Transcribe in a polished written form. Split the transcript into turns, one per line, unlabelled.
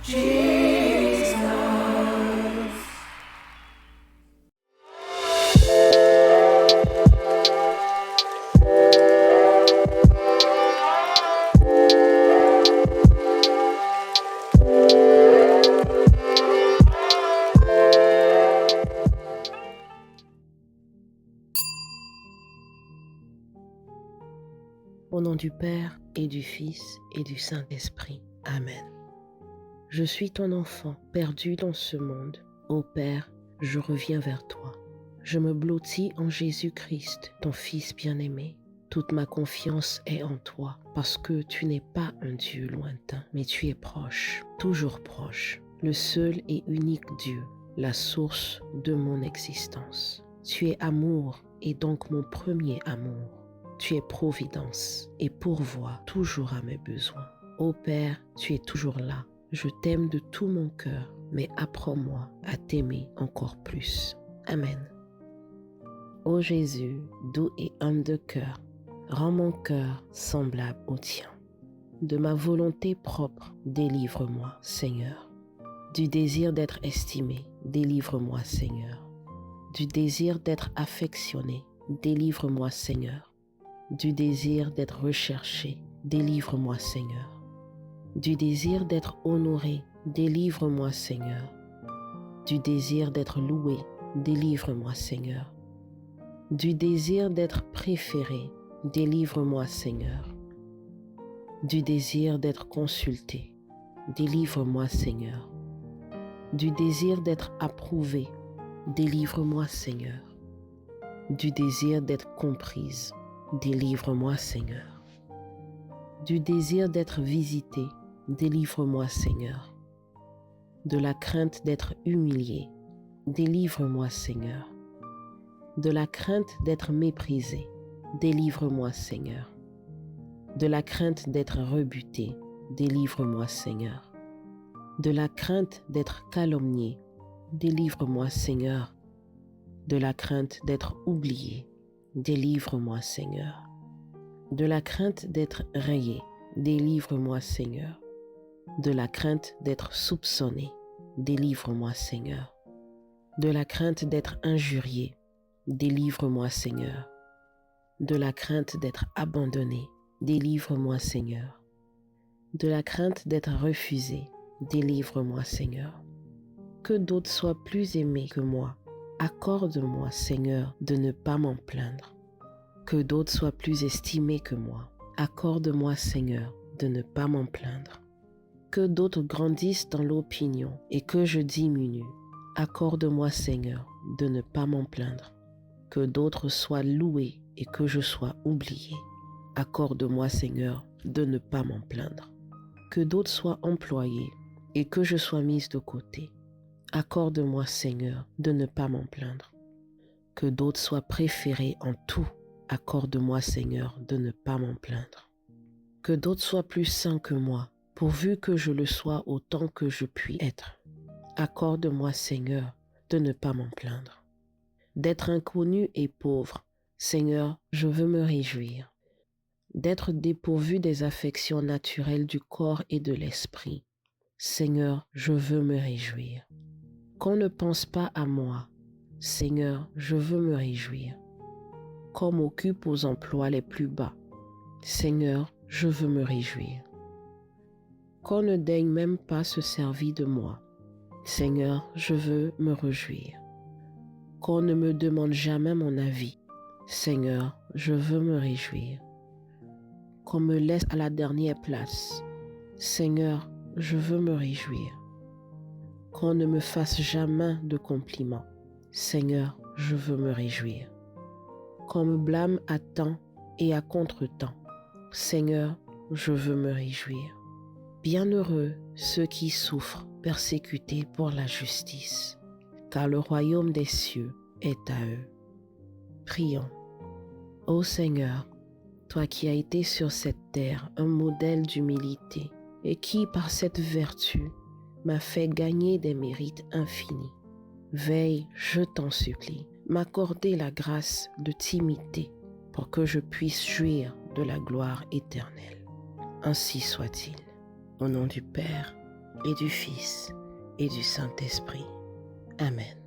Au nom du Père et du Fils et du Saint-Esprit. Amen. Je suis ton enfant, perdu dans ce monde. Ô Père, je reviens vers toi. Je me blottis en Jésus-Christ, ton Fils bien-aimé. Toute ma confiance est en toi, parce que tu n'es pas un Dieu lointain, mais tu es proche, toujours proche, le seul et unique Dieu, la source de mon existence. Tu es amour et donc mon premier amour. Tu es providence et pourvois toujours à mes besoins. Ô Père, tu es toujours là. Je t'aime de tout mon cœur, mais apprends-moi à t'aimer encore plus. Amen. Ô Jésus, doux et humble de cœur, rends mon cœur semblable au tien. De ma volonté propre, délivre-moi, Seigneur. Du désir d'être estimé, délivre-moi, Seigneur. Du désir d'être affectionné, délivre-moi, Seigneur. Du désir d'être recherché, délivre-moi, Seigneur. Du désir d'être honoré, délivre-moi, Seigneur. Du désir d'être loué, délivre-moi, Seigneur. Du désir d'être préféré, délivre-moi, Seigneur. Du désir d'être consulté, délivre-moi, Seigneur. Du désir d'être approuvé, délivre-moi, Seigneur. Du désir d'être comprise, délivre-moi, Seigneur. Du désir d'être visité, délivre-moi, Seigneur. De la crainte d'être humilié, délivre-moi, Seigneur. De la crainte d'être méprisé, délivre-moi, Seigneur. De la crainte d'être rebuté, délivre-moi, Seigneur. De la crainte d'être calomnié, délivre-moi, Seigneur. De la crainte d'être oublié, délivre-moi, Seigneur. De la crainte d'être rayé, délivre-moi, Seigneur. De la crainte d'être soupçonné, délivre-moi, Seigneur. De la crainte d'être injurié, délivre-moi, Seigneur. De la crainte d'être abandonné, délivre-moi, Seigneur. De la crainte d'être refusé, délivre-moi, Seigneur. Que d'autres soient plus aimés que moi, accorde-moi, Seigneur, de ne pas m'en plaindre. Que d'autres soient plus estimés que moi, accorde-moi, Seigneur, de ne pas m'en plaindre. Que d'autres grandissent dans l'opinion et que je diminue, accorde-moi, Seigneur, de ne pas m'en plaindre. Que d'autres soient loués et que je sois oublié, accorde-moi, Seigneur, de ne pas m'en plaindre. Que d'autres soient employés et que je sois mise de côté, accorde-moi, Seigneur, de ne pas m'en plaindre. Que d'autres soient préférés en tout, accorde-moi, Seigneur, de ne pas m'en plaindre. Que d'autres soient plus saints que moi, pourvu que je le sois autant que je puis être. Accorde-moi, Seigneur, de ne pas m'en plaindre. D'être inconnu et pauvre, Seigneur, je veux me réjouir. D'être dépourvu des affections naturelles du corps et de l'esprit, Seigneur, je veux me réjouir. Qu'on ne pense pas à moi, Seigneur, je veux me réjouir. Qu'on m'occupe aux emplois les plus bas, Seigneur, je veux me réjouir. Qu'on ne daigne même pas se servir de moi, Seigneur, je veux me réjouir. Qu'on ne me demande jamais mon avis, Seigneur, je veux me réjouir. Qu'on me laisse à la dernière place, Seigneur, je veux me réjouir. Qu'on ne me fasse jamais de compliments, Seigneur, je veux me réjouir. Qu'on me blâme à temps et à contre-temps, Seigneur, je veux me réjouir. Bienheureux ceux qui souffrent, persécutés pour la justice, car le royaume des cieux est à eux. Prions. Ô Seigneur, toi qui as été sur cette terre un modèle d'humilité et qui, par cette vertu, m'a fait gagner des mérites infinis, veille, je t'en supplie, m'accorder la grâce de t'imiter pour que je puisse jouir de la gloire éternelle. Ainsi soit-il. Au nom du Père et du Fils et du Saint-Esprit. Amen.